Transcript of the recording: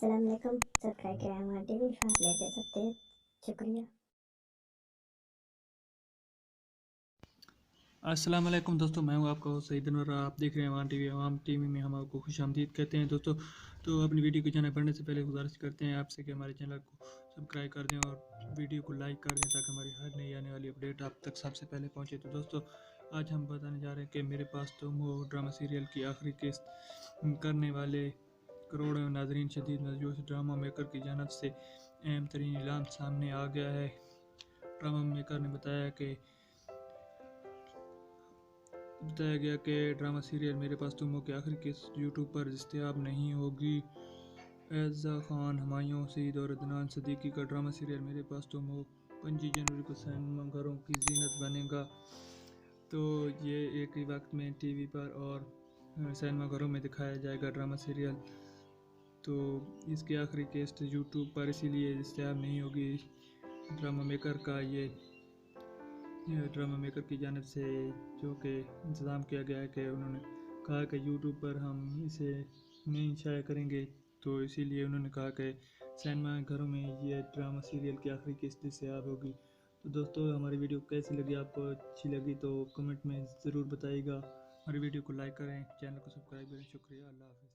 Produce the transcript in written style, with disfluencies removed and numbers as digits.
السلام علیکم، سبسکرائب کریں ہمارے ٹی وی لیٹسٹ اپڈیٹ. شکریہ. السلام علیکم دوستو، میں ہوں آپ کا سعید انور. آپ دیکھ رہے ہیں عوام ٹی وی. عوام ٹی وی میں ہم آپ کو خوش آمدید کہتے ہیں دوستو. تو اپنی ویڈیو کو جانا پڑھنے سے پہلے گزارش کرتے ہیں آپ سے کہ ہمارے چینل کو سبسکرائب کر دیں اور ویڈیو کو لائک کر دیں تاکہ ہماری ہر نئی آنے والی اپڈیٹ آپ تک سب سے پہلے پہنچے. تو دوستو آج ہم بتانے جا رہے ہیں کہ میرے پاس تم ہو ڈرامہ سیریل کی آخری قسط کرنے والے کروڑوں ناظرین شدید مجوس ڈرامہ میکر کی جانب سے اہم ترین اعلان سامنے آ گیا ہے. ڈرامہ میکر نے بتایا گیا کہ ڈرامہ سیریل میرے پاس تم ہو کی آخری قسط یوٹیوب پر دستیاب نہیں ہوگی. اعزا خان، ہمایوں سعید اور عدنان صدیقی کا ڈرامہ سیریل میرے پاس تم ہو 25 جنوری کو سینما گھروں کی زینت بنے گا. تو یہ ایک ہی وقت میں ٹی وی پر اور سینما گھروں میں دکھایا جائے گا ڈرامہ سیریل. تو اس کی آخری قسط یوٹیوب پر اسی لیے دستیاب نہیں ہوگی. ڈرامہ میکر کی جانب سے جو کہ انتظام کیا گیا ہے کہ انہوں نے کہا کہ یوٹیوب پر ہم اسے نہیں شائع کریں گے، تو اسی لیے انہوں نے کہا کہ سینما گھروں میں یہ ڈرامہ سیریل کی آخری قسط دستیاب ہوگی. تو دوستو ہماری ویڈیو کیسی لگی؟ آپ کو اچھی لگی تو کمنٹ میں ضرور بتائیے گا. ہماری ویڈیو کو لائک کریں، چینل کو سبسکرائب کریں. شکریہ. اللہ حافظ.